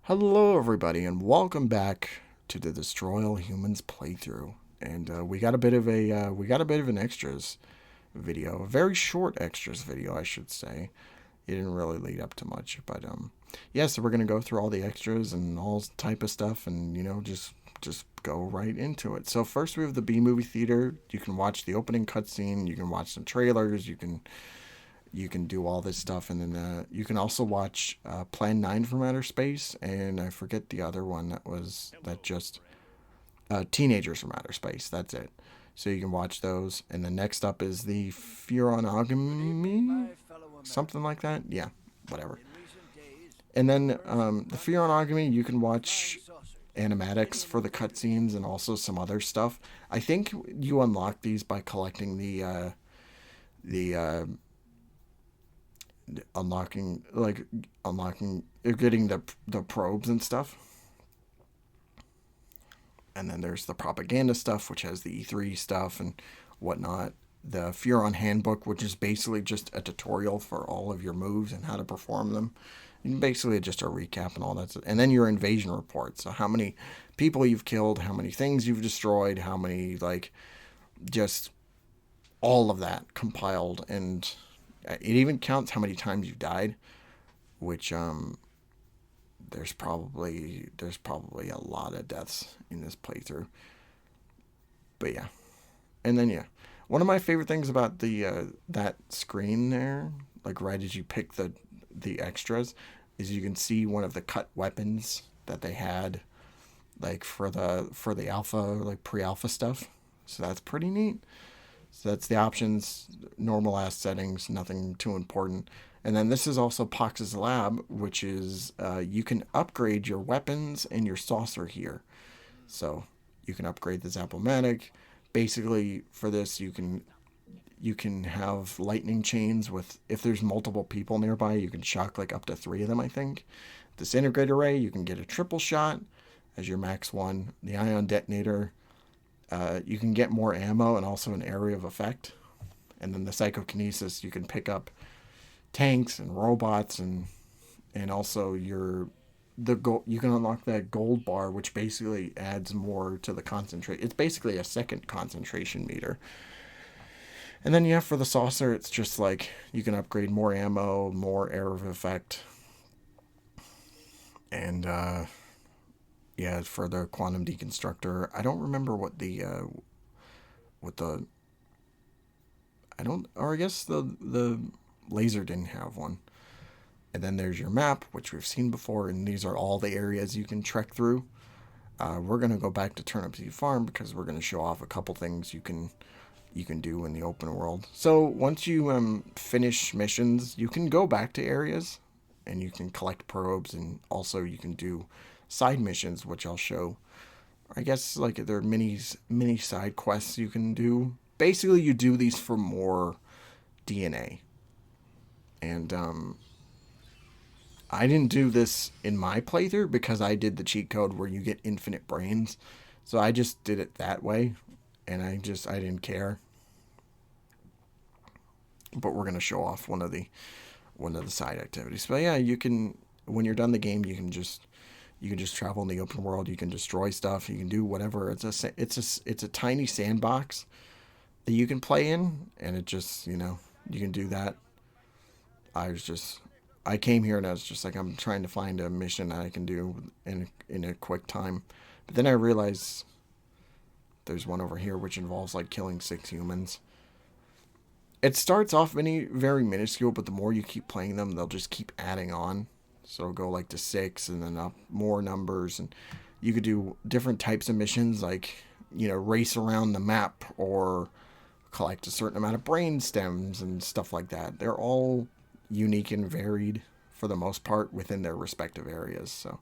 Hello, everybody, and welcome back to the Destroy All Humans playthrough. And we got a bit of an extras video, a very short extras video, I should say. It didn't really lead up to much, but yeah. So we're gonna go through all the extras and all type of stuff, and just go right into it. So first we have the B movie theater. You can watch the opening cutscene. You can watch some trailers. You can do all this stuff, and then you can also watch Plan 9 from Outer Space, and I forget the other one that just Teenagers from Outer Space. That's it. So you can watch those, and then next up is the Furonogamy, something like that. Yeah, whatever. And then the Furonogamy, you can watch animatics for the cutscenes and also some other stuff. I think you unlock these by collecting the unlocking getting the probes and stuff. And then there's the propaganda stuff, which has the E3 stuff and whatnot. The Furon handbook, which is basically just a tutorial for all of your moves and how to perform them. And basically just a recap and all that. And then your invasion report. So how many people you've killed, how many things you've destroyed, how many, just all of that compiled. And it even counts how many times you died, which there's probably a lot of deaths in this playthrough. But yeah, and then yeah, one of my favorite things about the that screen there, like right as you pick the extras, is you can see one of the cut weapons that they had, like for the alpha, like pre-alpha stuff. So that's pretty neat. So that's the options, normal ass settings, nothing too important. And then this is also Pox's lab, which is you can upgrade your weapons and your saucer here. So you can upgrade the Zap-O-Matic. Basically, for this, you can have lightning chains with, if there's multiple people nearby, you can shock like up to 3 of them, I think. Disintegrator ray, you can get a triple shot as your max one. The ion detonator, you can get more ammo and also an area of effect. And then the psychokinesis, you can pick up tanks and robots, and also you can unlock that gold bar, which basically adds more to the concentrate. It's basically a second concentration meter. And then yeah, for the saucer, it's just like you can upgrade more ammo, more area of effect, and yeah, for the quantum deconstructor, I don't remember what the I don't, or I guess the laser didn't have one. And then there's your map, which we've seen before, and these are all the areas you can trek through. We're gonna go back to Turnip Seed Farm because we're gonna show off a couple things you can do in the open world. So once you finish missions, you can go back to areas, and you can collect probes, and also you can do side missions, which I'll show. I guess like there are mini side quests you can do. Basically, you do these for more DNA, and I didn't do this in my playthrough because I did the cheat code where you get infinite brains. So I just did it that way, and I didn't care. But we're gonna show off one of the side activities. But yeah, you can, when you're done the game, you can just travel in the open world. You can destroy stuff. You can do whatever. It's a tiny sandbox that you can play in, and it just, you can do that. I came here and I was just like, I'm trying to find a mission that I can do in a quick time. But then I realized there's one over here which involves like killing 6 humans. It starts off very minuscule, but the more you keep playing them, they'll just keep adding on. So it'll go like to 6 and then up more numbers, and you could do different types of missions, like, race around the map or collect a certain amount of brain stems and stuff like that. They're all unique and varied for the most part within their respective areas. So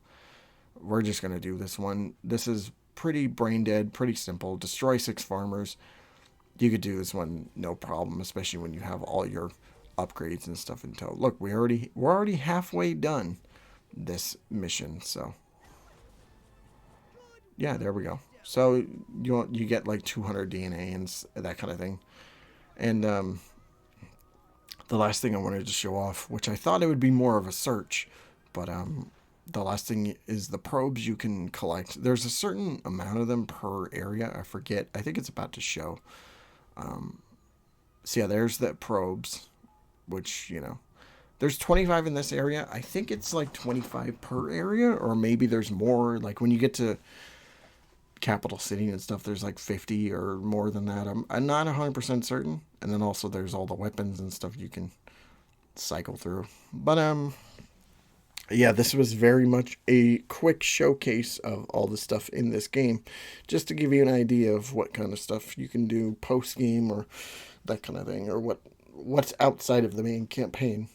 we're just going to do this one. This is pretty brain dead, pretty simple. Destroy 6 farmers. You could do this one no problem, especially when you have all your upgrades and stuff in tow. Look, we're already halfway done this mission. So yeah, there we go. So you get like 200 DNA and that kind of thing. And the last thing I wanted to show off, which I thought it would be more of a search, but the last thing is the probes you can collect. There's a certain amount of them per area. I forget. I think it's about to show. So yeah, there's the probes, which, there's 25 in this area. I think it's like 25 per area, or maybe there's more. Like when you get to Capital City and stuff, there's like 50 or more than that. I'm not 100% certain. And then also there's all the weapons and stuff you can cycle through. But yeah, this was very much a quick showcase of all the stuff in this game, just to give you an idea of what kind of stuff you can do post game or that kind of thing, or what's outside of the main campaign.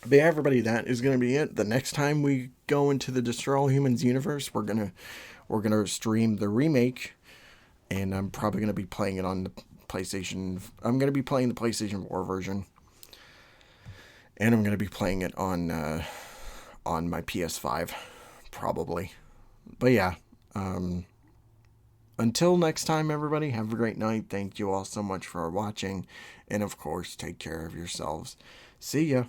But yeah, everybody, that is going to be it. The next time we go into the Destroy All Humans universe, we're gonna stream the remake, and I'm probably gonna be playing it on the PlayStation. I'm gonna be playing the PlayStation 4 version, and I'm gonna be playing it on my PS5, probably. But yeah, until next time, everybody, have a great night. Thank you all so much for watching, and of course, take care of yourselves. See ya.